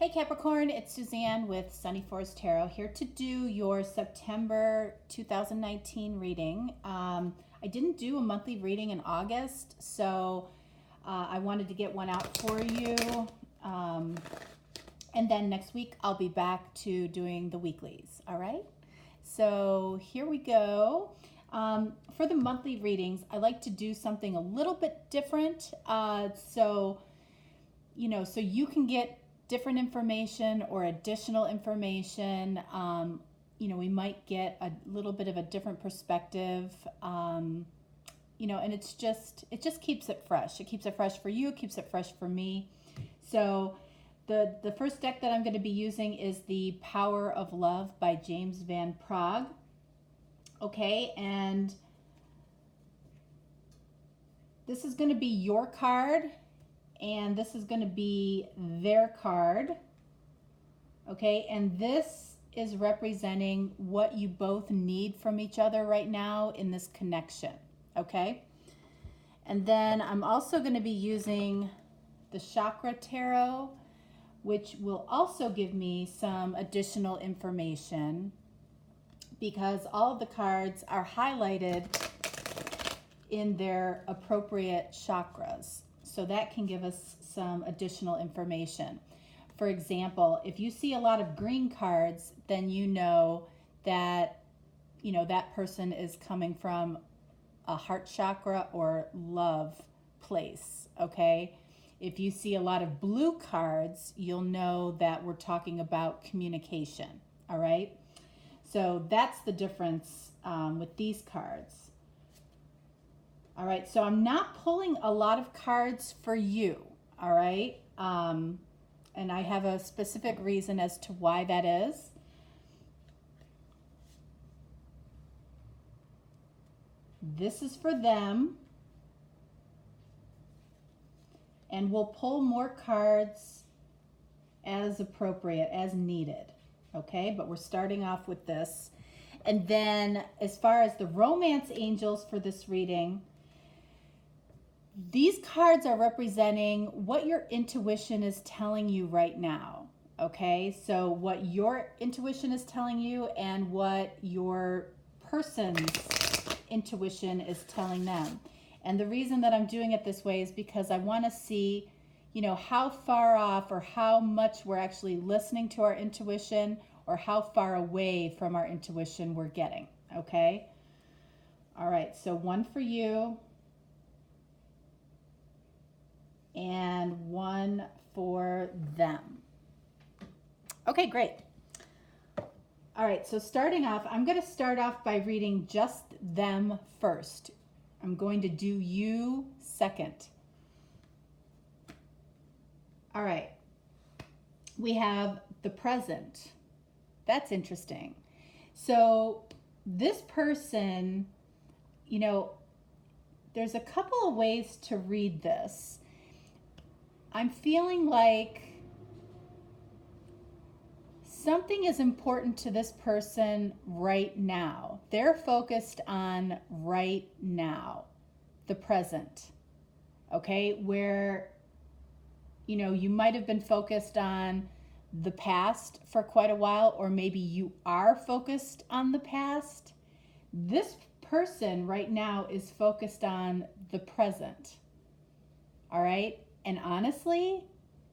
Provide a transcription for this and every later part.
Hey Capricorn, it's Suzanne with Sunny Forest Tarot here to do your September 2019 reading. I didn't do a monthly reading in August, so I wanted to get one out for you. And then next week I'll be back to doing the weeklies, all right? So here we go. For the monthly readings, I like to do something a little bit different, so you can get different information or additional information. We might get a little bit of a different perspective, and it just keeps it fresh. It keeps it fresh for you, it keeps it fresh for me. So the first deck that I'm going to be using is the Power of Love by James Van Praagh. Okay, and this is going to be your card, and this is going to be their card. Okay, and this is representing what you both need from each other right now in this connection. Okay, and then I'm also going to be using the Chakra Tarot, which will also give me some additional information because all of the cards are highlighted in their appropriate chakras. So that can give us some additional information. For example, if you see a lot of green cards, then you know that that person is coming from a heart chakra or love place, okay? If you see a lot of blue cards, you'll know that we're talking about communication, all right? So that's the difference with these cards. All right, so I'm not pulling a lot of cards for you, all right? And I have a specific reason as to why that is. This is for them. And we'll pull more cards as appropriate, as needed, okay? But we're starting off with this. And then as far as the romance angels for this reading, these cards are representing what your intuition is telling you right now, okay? So what your intuition is telling you and what your person's intuition is telling them. And the reason that I'm doing it this way is because I want to see, how far off or how much we're actually listening to our intuition or how far away from our intuition we're getting, okay? All right, so one for you. And one for them. Okay, great. All right, so starting off, I'm going to start off by reading just them first. I'm going to do you second. All right, we have the present. That's interesting. So this person, there's a couple of ways to read this. I'm feeling like something is important to this person right now. They're focused on right now, the present, okay? Where, you might have been focused on the past for quite a while, or maybe you are focused on the past. This person right now is focused on the present, all right? And honestly,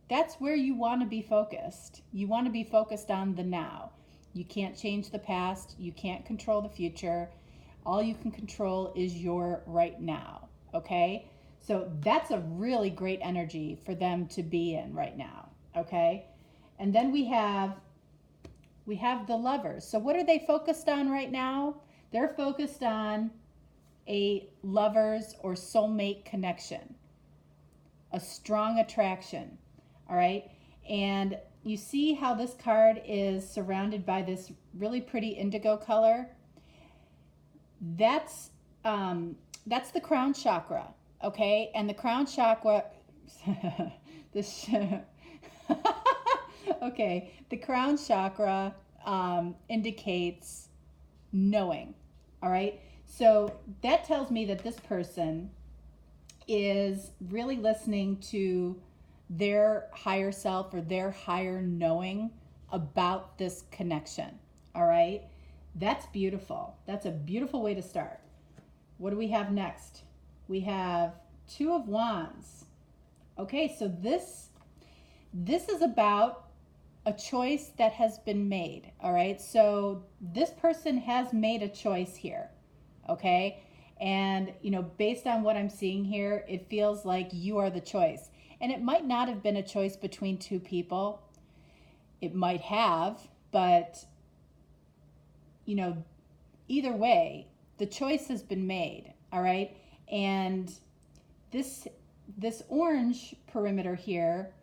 that's where you want to be focused. You want to be focused on the now. You can't change the past. You can't control the future. All you can control is your right now, okay? So that's a really great energy for them to be in right now, okay? And then we have the lovers. So what are they focused on right now? They're focused on a lovers or soulmate connection. A strong attraction, all right? And you see how this card is surrounded by this really pretty indigo color? That's the crown chakra, okay? And the crown chakra, okay, the crown chakra indicates knowing, all right? So that tells me that this person is really listening to their higher self or their higher knowing about this connection. All right. That's beautiful. That's a beautiful way to start. What do we have next? We have Two of Wands. Okay, so this is about a choice that has been made. All right, so this person has made a choice here. Okay, and based on what I'm seeing here, it feels like you are the choice. And it might not have been a choice between two people. It might have, but either way, the choice has been made. All right, and this orange perimeter here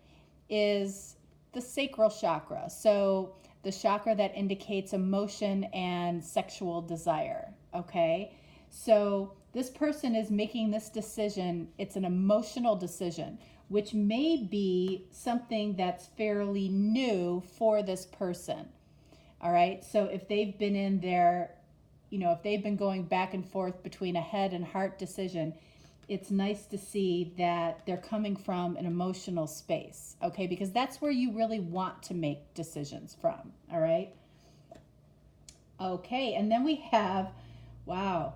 is the sacral chakra. So the chakra that indicates emotion and sexual desire. Okay, so this person is making this decision. It's an emotional decision, which may be something that's fairly new for this person. All right, so if they've been in their, if they've been going back and forth between a head and heart decision, it's nice to see that they're coming from an emotional space, okay? Because that's where you really want to make decisions from, all right? Okay, and then we have, wow,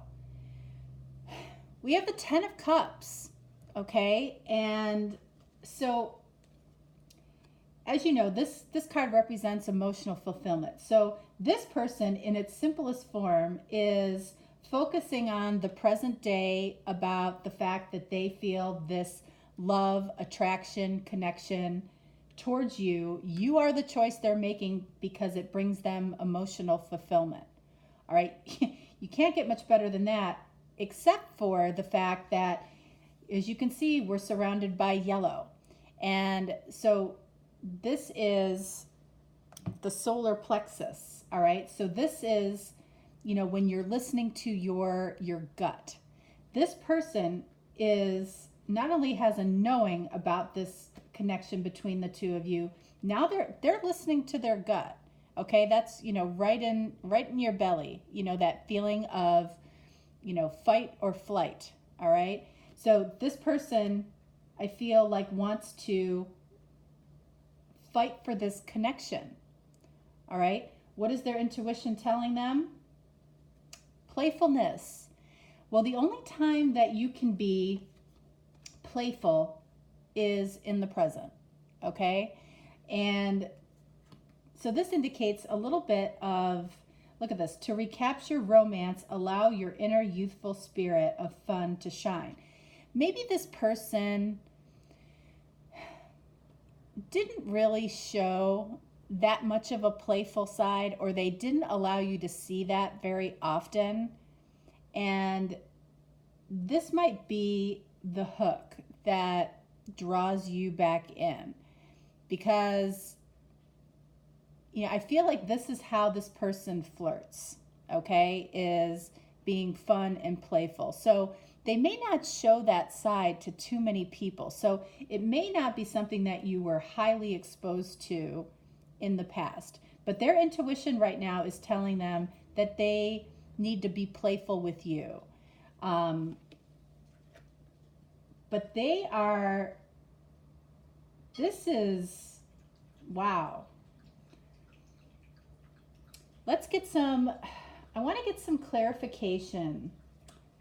we have the Ten of Cups, okay? And so, as you know, this card represents emotional fulfillment. So this person, in its simplest form, is focusing on the present day about the fact that they feel this love, attraction, connection towards you. You are the choice they're making because it brings them emotional fulfillment. All right, you can't get much better than that, except for the fact that, as you can see, we're surrounded by yellow. And so this is the solar plexus, all right? So this is, when you're listening to your gut. This person is not only has a knowing about this connection between the two of you, now they're listening to their gut. Okay? That's, right in your belly, that feeling of, fight or flight, all right? So this person, I feel like, wants to fight for this connection. All right? What is their intuition telling them? Playfulness. Well, the only time that you can be playful is in the present. Okay? And so this indicates a little bit of, look at this, to recapture romance, allow your inner youthful spirit of fun to shine. Maybe this person didn't really show that much of a playful side, or they didn't allow you to see that very often. And this might be the hook that draws you back in, because I feel like this is how this person flirts, okay, is being fun and playful. So they may not show that side to too many people. So it may not be something that you were highly exposed to in the past. But their intuition right now is telling them that they need to be playful with you. But they are, this is, wow. Let's get some, I want to get some clarification.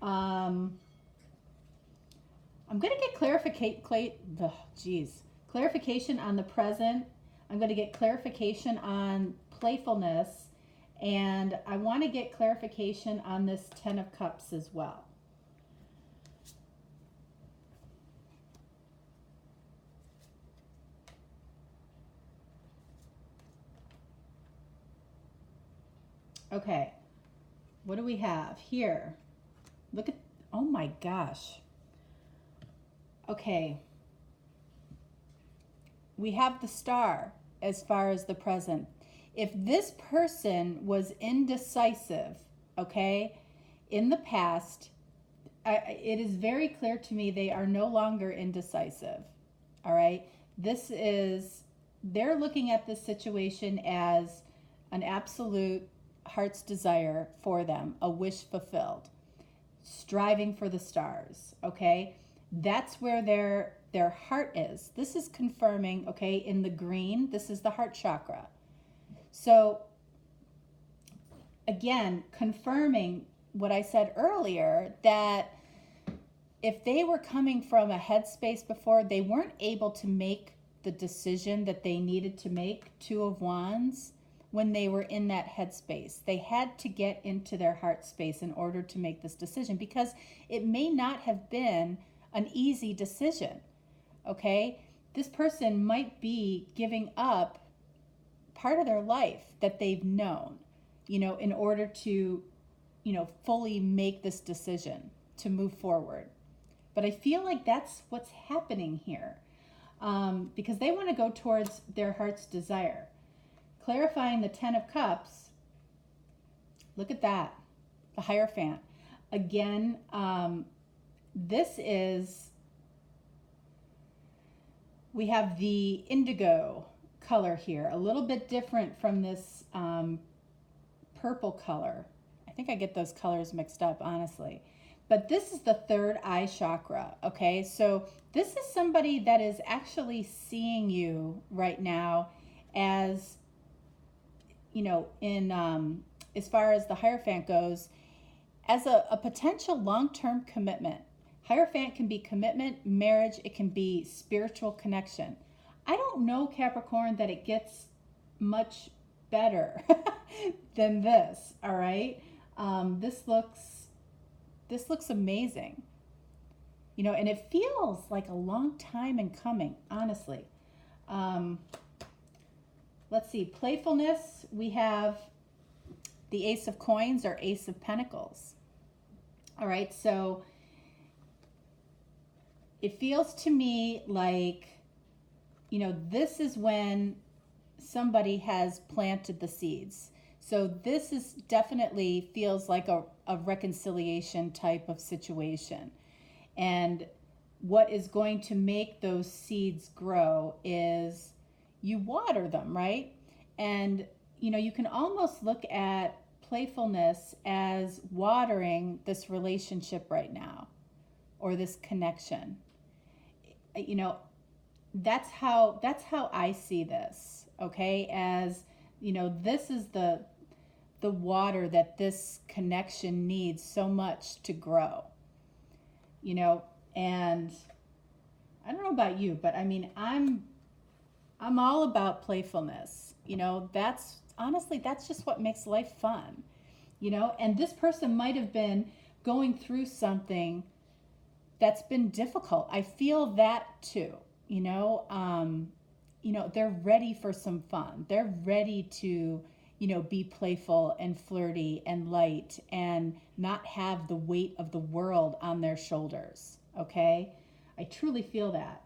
I'm going to get clarification on the present. I'm going to get clarification on playfulness, and I want to get clarification on this Ten of Cups as well. Okay, what do we have here? Look at, oh my gosh. Okay, we have the Star as far as the present. If this person was indecisive, okay, in the past, it is very clear to me they are no longer indecisive, all right? This is, they're looking at this situation as an absolute heart's desire for them, a wish fulfilled, striving for the stars, okay? That's where they're their heart is. This is confirming, okay, in the green, this is the heart chakra. So again, confirming what I said earlier, that if they were coming from a headspace before, they weren't able to make the decision that they needed to make, Two of Wands, when they were in that headspace. They had to get into their heart space in order to make this decision, because it may not have been an easy decision, okay? This person might be giving up part of their life that they've known, in order to, fully make this decision to move forward. But I feel like that's what's happening here, because they want to go towards their heart's desire. Clarifying the Ten of Cups, look at that, the Hierophant. Again, this is, we have the indigo color here, a little bit different from this purple color. I think I get those colors mixed up, honestly. But this is the third eye chakra, okay? So this is somebody that is actually seeing you right now as, in as far as the Hierophant goes, as a potential long-term commitment. Hierophant can be commitment, marriage, it can be spiritual connection. I don't know, Capricorn, that it gets much better than this, all right? This looks amazing, and it feels like a long time in coming, honestly. Let's see, playfulness, we have the Ace of Coins or Ace of Pentacles. All right, so it feels to me like, this is when somebody has planted the seeds. So this is definitely feels like a reconciliation type of situation. And what is going to make those seeds grow is you water them, right? And, you can almost look at playfulness as watering this relationship right now, or this connection. That's how I see this, okay? As, this is the water that this connection needs so much to grow, and I don't know about you, but I mean, I'm all about playfulness, that's just what makes life fun, and this person might have been going through something that's been difficult. I feel that too, they're ready for some fun. They're ready to, be playful and flirty and light and not have the weight of the world on their shoulders, okay? I truly feel that.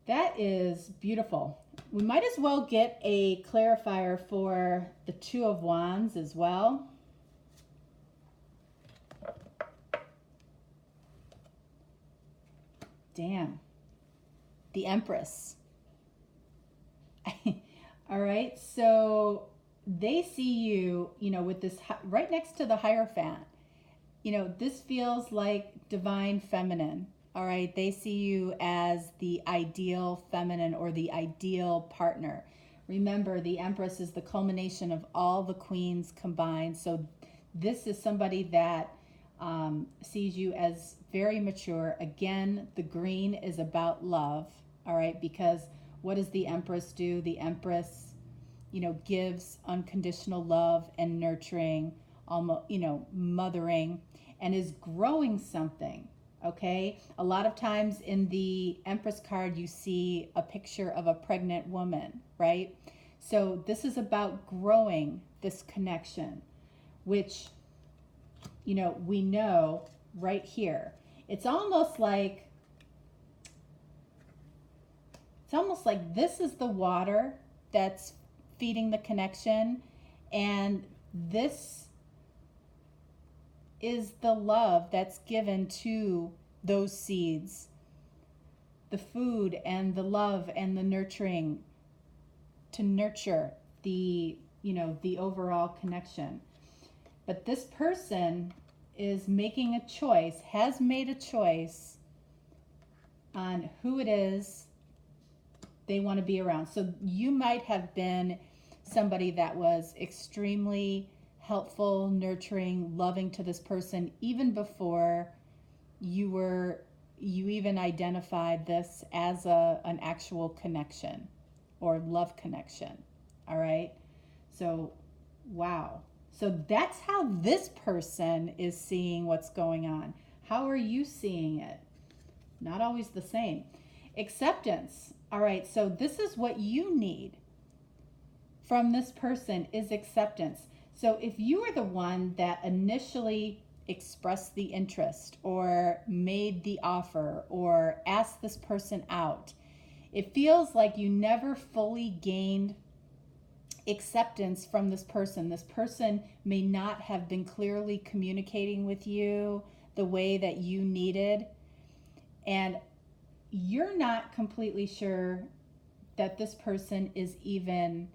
That is beautiful. We might as well get a clarifier for the Two of Wands as well. Damn. The Empress. All right, so they see you, with this right next to the Hierophant. This feels like divine feminine. All right, they see you as the ideal feminine or the ideal partner. Remember, the Empress is the culmination of all the queens combined. So this is somebody that sees you as very mature. Again, the green is about love, all right, because what does the Empress do? The Empress, gives unconditional love and nurturing, almost, mothering, and is growing something, okay? A lot of times in the Empress card, you see a picture of a pregnant woman, right? So this is about growing this connection, which, we know right here. It's almost like this is the water that's feeding the connection, and this is the love that's given to those seeds, the food and the love and the nurturing to nurture the, the overall connection. But this person is making a choice, has made a choice on who it is they want to be around. So you might have been somebody that was extremely helpful, nurturing, loving to this person even before you even identified this as an actual connection or love connection. All right? So, wow. So that's how this person is seeing what's going on. How are you seeing it? Not always the same. Acceptance. All right, so this is what you need from this person is acceptance. So if you are the one that initially expressed the interest or made the offer or asked this person out, it feels like you never fully gained acceptance from this person. This person may not have been clearly communicating with you the way that you needed, and you're not completely sure that this person is even,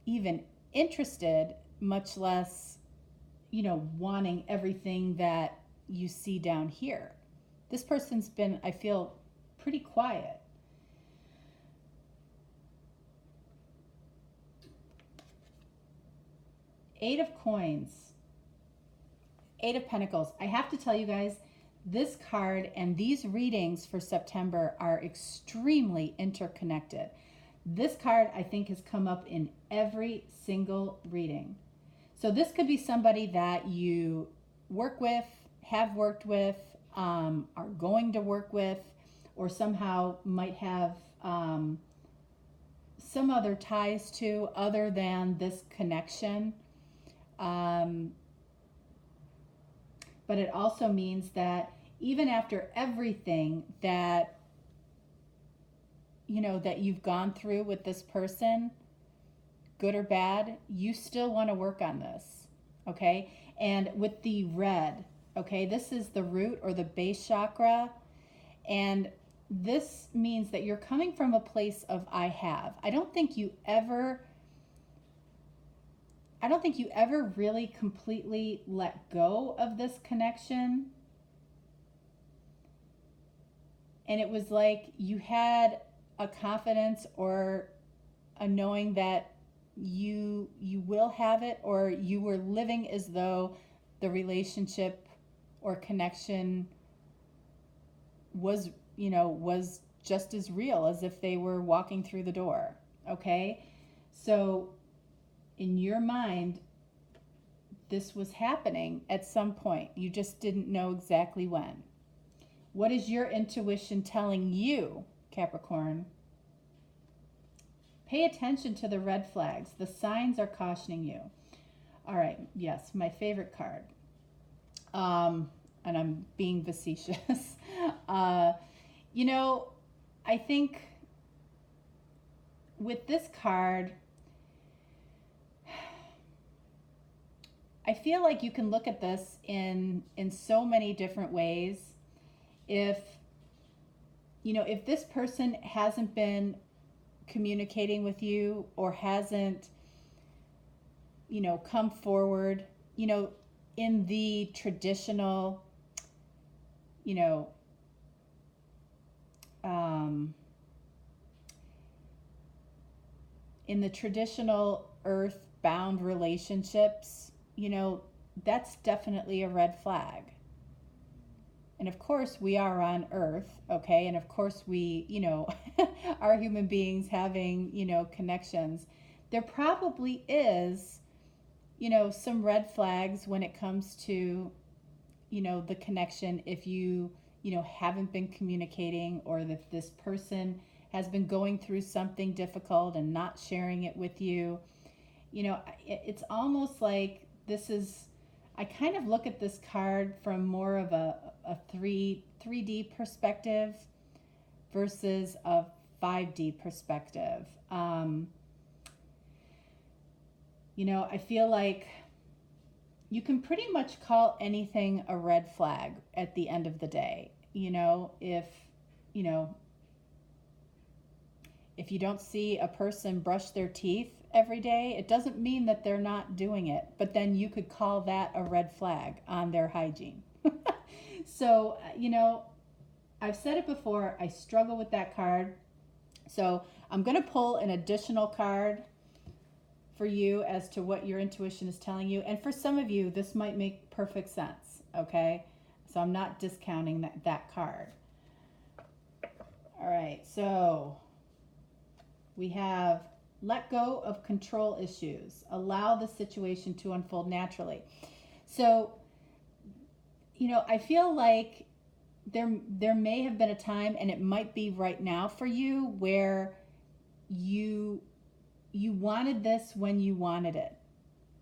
even interested, much less, wanting everything that you see down here. This person's been, I feel, pretty quiet. Eight of Coins, Eight of Pentacles. I have to tell you guys, this card and these readings for September are extremely interconnected. This card, I think, has come up in every single reading. So this could be somebody that you work with, have worked with, are going to work with, or somehow might have some other ties to other than this connection. But it also means that even after everything that, that you've gone through with this person, good or bad, you still want to work on this, okay? And with the red, okay, this is the root or the base chakra, and this means that you're coming from a place of I have. I don't think you ever really completely let go of this connection. And it was like you had a confidence or a knowing that you will have it, or you were living as though the relationship or connection was just as real as if they were walking through the door. Okay? So in your mind, this was happening at some point. You just didn't know exactly when. What is your intuition telling you, Capricorn? Pay attention to the red flags. The signs are cautioning you. All right, yes, my favorite card. And I'm being facetious. I think with this card, I feel like you can look at this in so many different ways. If this person hasn't been communicating with you or hasn't, come forward, in the traditional, in the traditional earth-bound relationships, that's definitely a red flag. And of course we are on Earth, okay? And of course we, are human beings having, connections. There probably is, some red flags when it comes to, the connection if you, haven't been communicating, or if this person has been going through something difficult and not sharing it with you. It's almost like this is, I kind of look at this card from more of a 3D perspective versus a 5D perspective. I feel like you can pretty much call anything a red flag at the end of the day. If you don't see a person brush their teeth every day, it doesn't mean that they're not doing it, but then you could call that a red flag on their hygiene. So, I've said it before, I struggle with that card. So I'm going to pull an additional card for you as to what your intuition is telling you. And for some of you, this might make perfect sense, okay? So I'm not discounting that card. All right, so we have let go of control issues. Allow the situation to unfold naturally. So, you know, I feel like there may have been a time, and it might be right now for you, where you wanted this when you wanted it.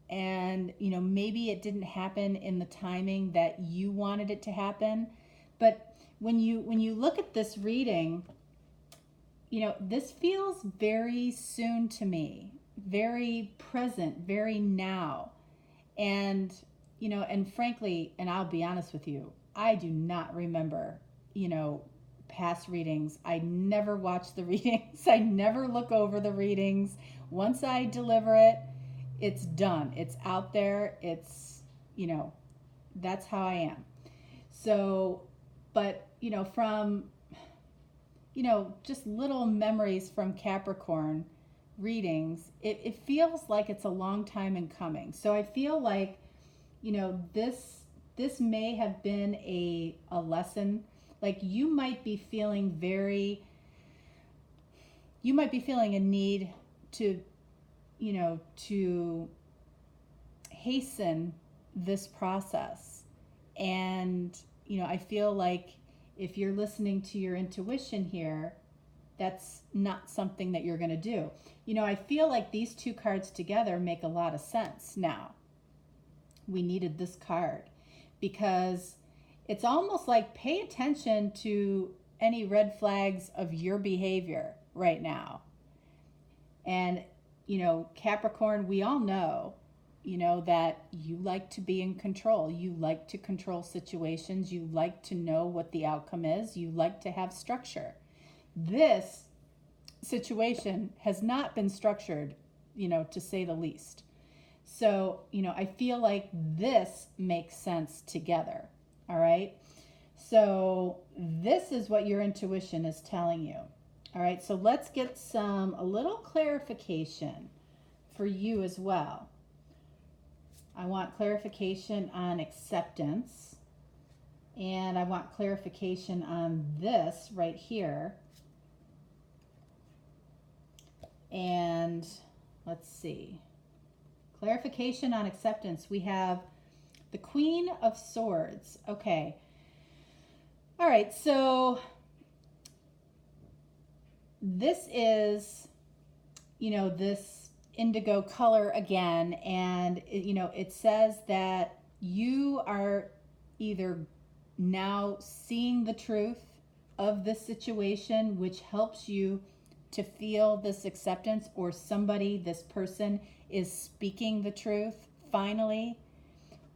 And, you know, maybe it didn't happen in the timing that you wanted it to happen. But when you look at this reading, you know, this feels very soon to me, very present, very now. And, you know, and frankly, and I'll be honest with you, I do not remember, you know, past readings. I never watch the readings. I never look over the readings. Once I deliver it, it's done. It's out there. It's, you know, that's how I am. So, but, you know, from, you know, just little memories from Capricorn readings, it feels like it's a long time in coming. So I feel like, you know, this may have been a lesson. Like you might be feeling a need to, you know, to hasten this process. And, you know, I feel like if you're listening to your intuition here, that's not something that you're going to do. You know, I feel like these two cards together make a lot of sense now. We needed this card because it's almost like pay attention to any red flags of your behavior right now. And, you know, Capricorn, we all know, you know, that you like to be in control. You like to control situations. You like to know what the outcome is. You like to have structure. This situation has not been structured, you know, to say the least. So, you know, I feel like this makes sense together. All right. So this is what your intuition is telling you. All right. So let's get a little clarification for you as well. I want clarification on acceptance, and I want clarification on this right here. And let's see. Clarification on acceptance. We have the Queen of Swords. Okay. All right. So this is, you know, this indigo color again, and you know, it says that you are either now seeing the truth of this situation, which helps you to feel this acceptance, or this person is speaking the truth finally.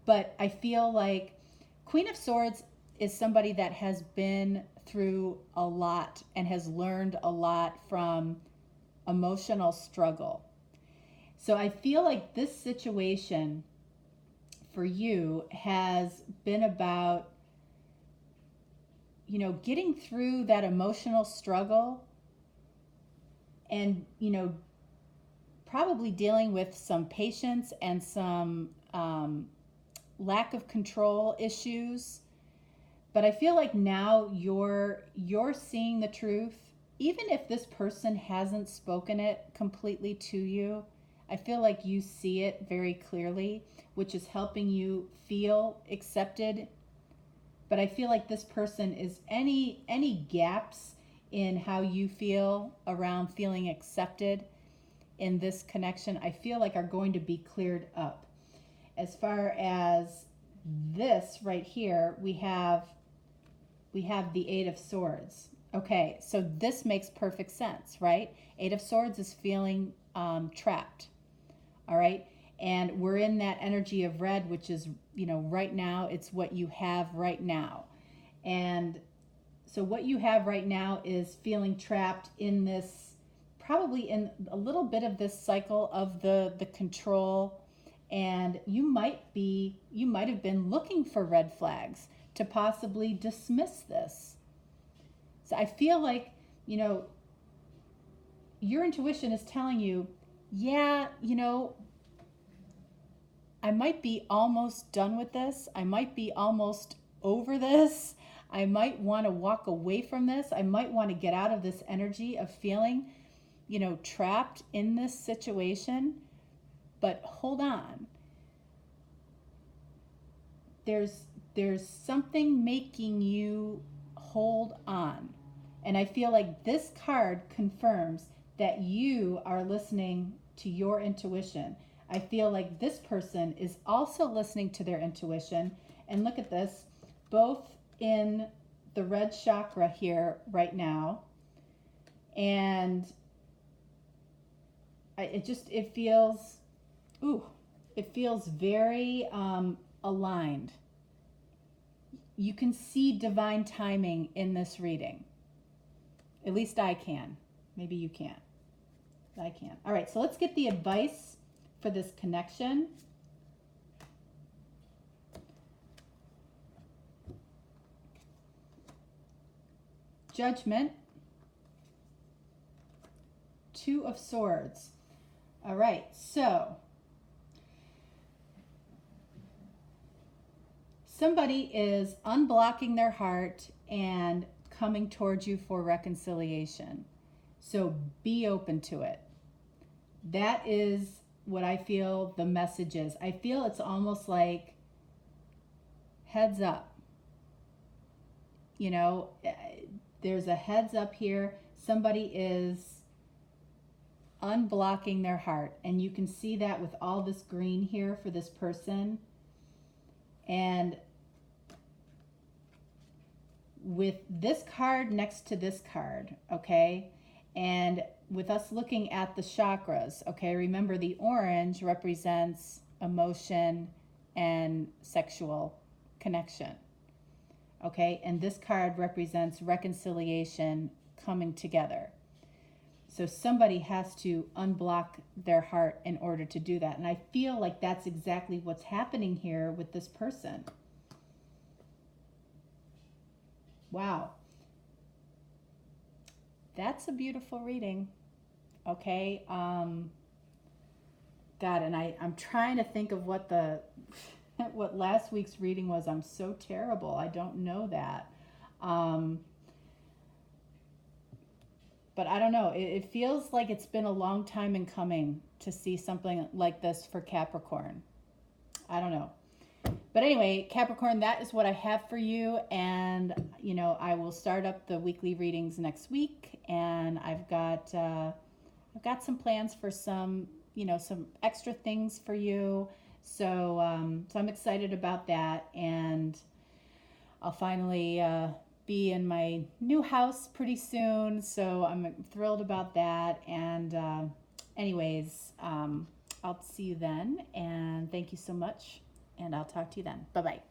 But I feel like Queen of Swords is somebody that has been through a lot and has learned a lot from emotional struggle. So I feel like this situation for you has been about, you know, getting through that emotional struggle and, you know, probably dealing with some patience and some lack of control issues. But I feel like now you're seeing the truth, even if this person hasn't spoken it completely to you. I feel like you see it very clearly, which is helping you feel accepted. But I feel like this person is any gaps in how you feel around feeling accepted in this connection, I feel like are going to be cleared up. As far as this right here, we have the Eight of Swords. Okay, so this makes perfect sense, right? Eight of Swords is feeling trapped. All right, and we're in that energy of red, which is, you know, right now, it's what you have right now. And so what you have right now is feeling trapped in this, probably in a little bit of this cycle of the control. And you might have been looking for red flags to possibly dismiss this. So I feel like, your intuition is telling you, yeah, I might be almost done with this. I might be almost over this. I might want to walk away from this. I might want to get out of this energy of feeling, trapped in this situation. But hold on. There's something making you hold on. And I feel like this card confirms that you are listening to your intuition. I feel like this person is also listening to their intuition. And look at this, both in the red chakra here right now. And it feels very aligned. You can see divine timing in this reading. At least I can. Maybe you can't. I can. All right, so let's get the advice for this connection. Judgment. Two of Swords. All right, so somebody is unblocking their heart and coming towards you for reconciliation. So be open to it. That is what I feel the message is. I feel it's almost like heads up. There's a heads up here. Somebody is unblocking their heart. And you can see that with all this green here for this person. And with this card next to this card, okay? And with us looking at the chakras, okay, remember the orange represents emotion and sexual connection, okay? And this card represents reconciliation coming together. So somebody has to unblock their heart in order to do that. And I feel like that's exactly what's happening here with this person. Wow. That's a beautiful reading. Okay. God, and I'm trying to think of what what last week's reading was. I'm so terrible. I don't know that. But I don't know. It feels like it's been a long time in coming to see something like this for Capricorn. I don't know. But anyway, Capricorn, that is what I have for you. And, I will start up the weekly readings next week. And I've got some plans for some extra things for you. So I'm excited about that. And I'll finally be in my new house pretty soon. So I'm thrilled about that. And anyways, I'll see you then. And thank you so much. And I'll talk to you then. Bye-bye.